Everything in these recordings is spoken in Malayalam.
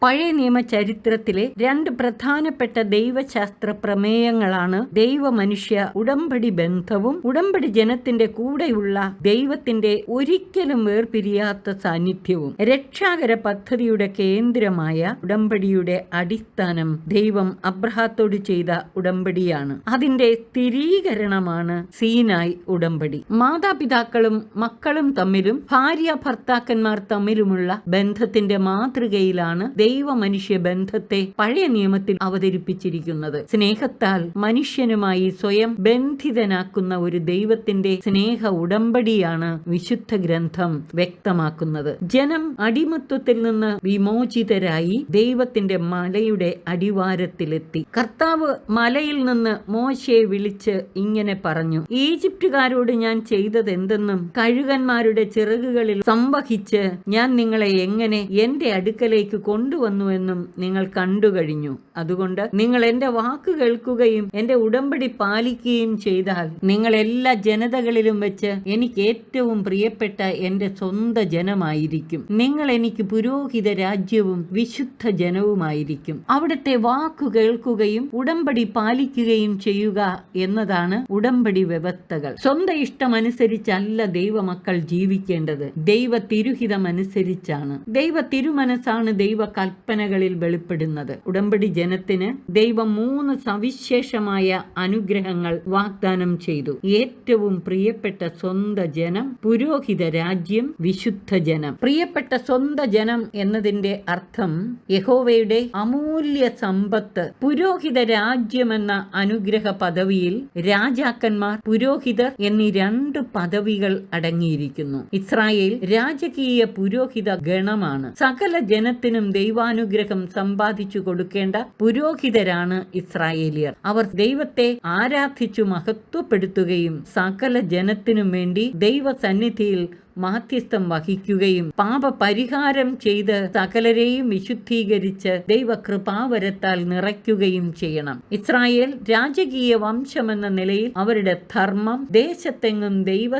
പഴയ നിയമ ചരിത്രത്തിലെ രണ്ട് പ്രധാനപ്പെട്ട ദൈവശാസ്ത്ര പ്രമേയങ്ങളാണ് ദൈവ മനുഷ്യ ഉടമ്പടി ബന്ധവും ഉടമ്പടി ജനത്തിന്റെ കൂടെയുള്ള ദൈവത്തിന്റെ ഒരിക്കലും വേർപിരിയാത്ത സാന്നിധ്യവും. രക്ഷാകര പദ്ധതിയുടെ കേന്ദ്രമായ ഉടമ്പടിയുടെ അടിസ്ഥാനം ദൈവം അബ്രഹാത്തോട് ചെയ്ത ഉടമ്പടിയാണ്. അതിന്റെ സ്ഥിരീകരണമാണ് സീനായ് ഉടമ്പടി. മാതാപിതാക്കളും മക്കളും തമ്മിലും ഭാര്യ ഭർത്താക്കന്മാർ തമ്മിലുമുള്ള ബന്ധത്തിന്റെ മാതൃകയിലാണ് ദൈവ മനുഷ്യ ബന്ധത്തെ പഴയ നിയമത്തിൽ അവതരിപ്പിച്ചിരിക്കുന്നത്. സ്നേഹത്താൽ മനുഷ്യനുമായി സ്വയം ബന്ധിതനാക്കുന്ന ഒരു ദൈവത്തിന്റെ സ്നേഹ ഉടമ്പടിയാണ് വിശുദ്ധ ഗ്രന്ഥം വ്യക്തമാക്കുന്നത്. ജനം അടിമത്വത്തിൽ നിന്ന് വിമോചിതരായി ദൈവത്തിന്റെ മലയുടെ അടിവാരത്തിലെത്തി. കർത്താവ് മലയിൽ നിന്ന് മോശയെ വിളിച്ച് ഇങ്ങനെ പറഞ്ഞു: ഈജിപ്തുകാരോട് ഞാൻ ചെയ്തതെന്തെന്നും കഴുകന്മാരുടെ ചിറകുകളിൽ സംവഹിച്ച് ഞാൻ നിങ്ങളെ എങ്ങനെ എന്റെ അടുക്കലേക്ക് കൊണ്ടുവന്നുവെന്നും നിങ്ങൾ കണ്ടുകഴിഞ്ഞു. അതുകൊണ്ട് നിങ്ങൾ എന്റെ വാക്ക് കേൾക്കുകയും എന്റെ ഉടമ്പടി പാലിക്കുകയും ചെയ്താൽ നിങ്ങൾ എല്ലാ ജനതകളിലും വെച്ച് എനിക്ക് ഏറ്റവും പ്രിയപ്പെട്ട എന്റെ സ്വന്തം ജനമായിരിക്കും. നിങ്ങൾ എനിക്ക് പുരോഹിത രാജ്യവും വിശുദ്ധ ജനവുമായിരിക്കും. അവിടുത്തെ വാക്കു കേൾക്കുകയും ഉടമ്പടി പാലിക്കുകയും ചെയ്യുക എന്നതാണ് ഉടമ്പടി വ്യവസ്ഥകൾ. സ്വന്തം ഇഷ്ടമനുസരിച്ചല്ല ദൈവമക്കൾ ജീവിക്കേണ്ടത്, ദൈവ തിരുഹിതമനുസരിച്ചാണ്. ദൈവ തിരുമനസ്സാണ് ദൈവ കൽപ്പനകളിൽ വെളിപ്പെടുന്നത്. ഉടമ്പടി ജനത്തിന് ദൈവം 3 സവിശേഷമായ അനുഗ്രഹങ്ങൾ വാഗ്ദാനം ചെയ്തു. ഏറ്റവും പ്രിയപ്പെട്ട സ്വന്തം ജനം, പുരോഹിത രാജ്യം, വിശുദ്ധ ജനം. പ്രിയപ്പെട്ട സ്വന്തം ജനം എന്നതിന്റെ അർത്ഥം യഹോവയുടെ അമൂല്യ സമ്പത്ത്. പുരോഹിത രാജ്യമെന്ന അനുഗ്രഹ പദവിയിൽ രാജാക്കന്മാർ, പുരോഹിതർ എന്നീ 2 പദവികൾ അടങ്ങിയിരിക്കുന്നു. ഇസ്രായേൽ രാജകീയ പുരോഹിത ഗണമാണ്. സകല ജനത്തിനും ദൈവാനുഗ്രഹം സമ്പാദിച്ചു കൊടുക്കേണ്ട പുരോഹിതരാണ് ഇസ്രായേലിയർ. അവർ ദൈവത്തെ ആരാധിച്ചു മഹത്വപ്പെടുത്തുകയും സകല ജനത്തിനും വേണ്ടി ദൈവസന്നിധിയിൽ മാധ്യസ്ഥം വഹിക്കുകയും പാപപരിഹാരം ചെയ്ത് സകലരെയും വിശുദ്ധീകരിച്ച് ദൈവകൃപാവരത്താൽ നിറയ്ക്കുകയും ചെയ്യണം. ഇസ്രായേൽ രാജകീയ വംശമെന്ന നിലയിൽ അവരുടെ ധർമ്മം ദേശത്തെങ്ങും ദൈവ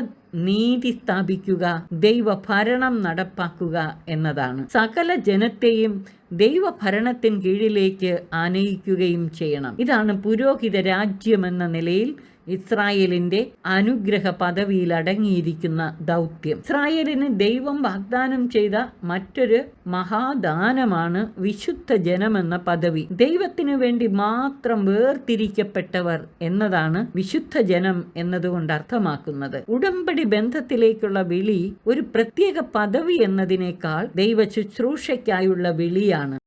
നീതി സ്ഥാപിക്കുക, ദൈവഭരണം നടപ്പാക്കുക എന്നതാണ്. സകല ജനത്തെയും ദൈവഭരണത്തിൻ കീഴിലേക്ക് ആനയിക്കുകയും ചെയ്യണം. ഇതാണ് പുരോഹിത രാജ്യമെന്ന നിലയിൽ ഇസ്രായേലിന്റെ അനുഗ്രഹ പദവിയിൽ അടങ്ങിയിരിക്കുന്ന ദൗത്യം. ഇസ്രായേലിന് ദൈവം വാഗ്ദാനം ചെയ്ത മറ്റൊരു മഹാദാനമാണ് വിശുദ്ധ ജനമെന്ന പദവി. ദൈവത്തിനു വേണ്ടി മാത്രം വേർതിരിക്കപ്പെട്ടവർ എന്നതാണ് വിശുദ്ധ ജനം എന്നതുകൊണ്ട് അർത്ഥമാക്കുന്നത്. ഉടമ്പടി ബന്ധത്തിലേക്കുള്ള വിളി ഒരു പ്രത്യേക പദവി എന്നതിനേക്കാൾ ദൈവ ശുശ്രൂഷയ്ക്കായുള്ള വിളിയാണ്.